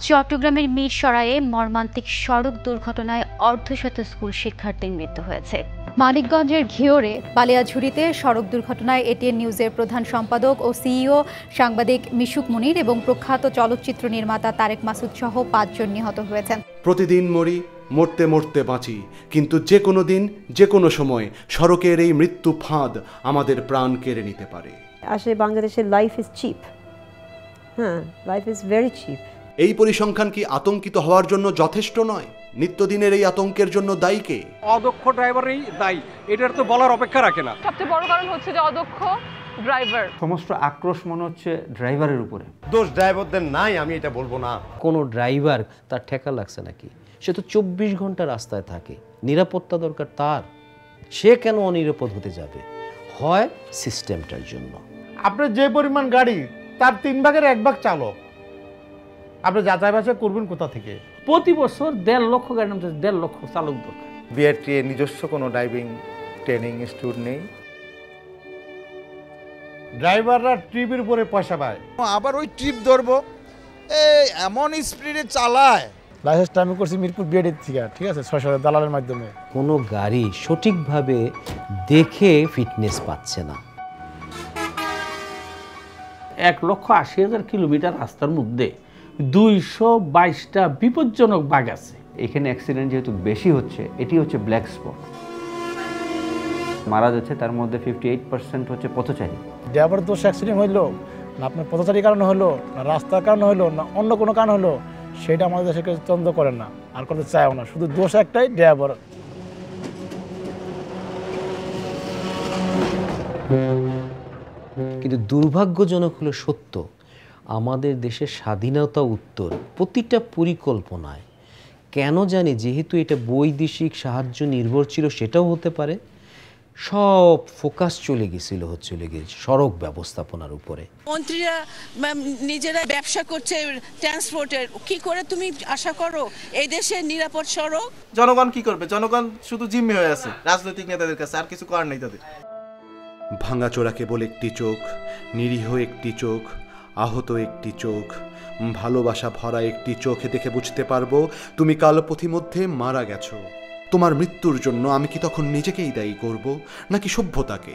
চট্টগ্রামের মিরসরাইয়ে মর্মান্তিক সড়ক দুর্ঘটনায় অর্ধশত স্কুল শিক্ষার্থীর মৃত্যু হয়েছে। মানিকগঞ্জের ঘিওরে বালিয়াঝুড়িতে সড়ক দুর্ঘটনায় এটিএন নিউজের প্রধান সম্পাদক ও সিইও সাংবাদিক মিশুক মুনির এবং প্রখ্যাত চলচ্চিত্র নির্মাতা তারেক মাসুদ সহ 5 জন নিহত হয়েছেন। প্রতিদিন মরি, মরতে মরতে বাঁচি, কিন্তু যে কোনো দিন যে কোনো সময় সড়কের এই মৃত্যু ফাঁদ আমাদের প্রাণ কেড়ে নিতে পারে। আসলে বাংলাদেশের life is chip. Life is very chip. এই পরিসংখ্যান কি আতঙ্কিত হওয়ার জন্য যথেষ্ট নয়? নিত্যদিনের এই আতঙ্কের জন্য দায়ী কে? অদক্ষ ড্রাইভারই দায়ী, এটার তো বলার অপেক্ষা রাখে না। সবচেয়ে বড় কারণ হচ্ছে যে অদক্ষ ড্রাইভার। সমস্ত আক্রোশ মনে হচ্ছে ড্রাইভারের উপরে। দোষ ড্রাইভারদের নাই, আমি এটা বলবো না। কোনো ড্রাইভার তার ঠেকা লাগছে নাকি? সে তো 24 ঘন্টা রাস্তায় থাকে, নিরাপত্তা দরকার তার। সে কেন অনিরাপদ হতে যাবে? হয় সিস্টেমটার জন্য। আপনার যে পরিমাণ গাড়ি তার 3 ভাগের 1 ভাগ চালক, আপনি যাচাই বাছাই করবেন কোথা থেকে? প্রতি বছর 1.5 লক্ষ গাড়ি নামছে, 1.5 লক্ষ চালক দরকার। বিআরটি নিজস্ব কোনো ড্রাইভিং ট্রেনিং ইনস্টিটিউট নেই। ড্রাইভাররা ট্রিপের উপরে পয়সা পায়, আবার ওই ট্রিপ ধরবো, এই এমন স্পিডে চালায়। লাইসেন্সটা আমি করছি মিরপুর বিআরটি থেকে, ঠিক আছে, 600 দালালের মাধ্যমে। কোনো গাড়ি সঠিকভাবে দেখে ফিটনেস পাচ্ছে না। 1,80,000 কিলোমিটার রাস্তার মধ্যে 222টা বিপজ্জনক বাগ আছে। এখানে অ্যাক্সিডেন্ট যেহেতু বেশি হচ্ছে, এটি হচ্ছে ব্ল্যাক স্পট। মারা যাচ্ছে তার মধ্যে 58% হচ্ছে পথচারী। ড্রাইভার দোষ অ্যাক্সিডেন্ট হইলো না আপনার পথচারীর কারণে হলো না রাস্তার কারণে হলো না অন্য কোনো কারণ হলো, সেটা আমাদের দেশে কেউ তদন্ত করেন না আর করতে চায়ও না। শুধু দোষ একটাই, ড্রাইভার। কিন্তু দুর্ভাগ্যজনক হলো সত্য, আমাদের দেশের স্বাধীনতা উত্তর প্রতিটা পরিকল্পনায় কেন জানি, যেহেতু এটা বৈদেশিক সাহায্য নির্ভর ছিল, সেটাও হতে পারে, সব ফোকাস চলে গেছিল সড়ক ব্যবস্থাপনার উপরে। মন্ত্রীরা নিজেরা ব্যবসা করছে ট্রান্সপোর্টের, কি করে তুমি আশা করো এই দেশে নিরাপদ সড়ক? জনগণ কি করবে? জনগণ শুধু জিম্মি হয়ে আছে রাজনৈতিক নেতাদের কাছে, আর কিছু করার নেই তাদের। ভাঙাচোরা কেবল একটি চোখ, নিরীহ একটি চোখ, আহত একটি চোখ, ভালোবাসা ভরা একটি চোখে দেখে বুঝতে পারবো তুমি কাল পথিমধ্যে মারা গেছো। তোমার মৃত্যুর জন্য আমি কি তখন নিজেকেই দায়ী করব নাকি সভ্যতাকে?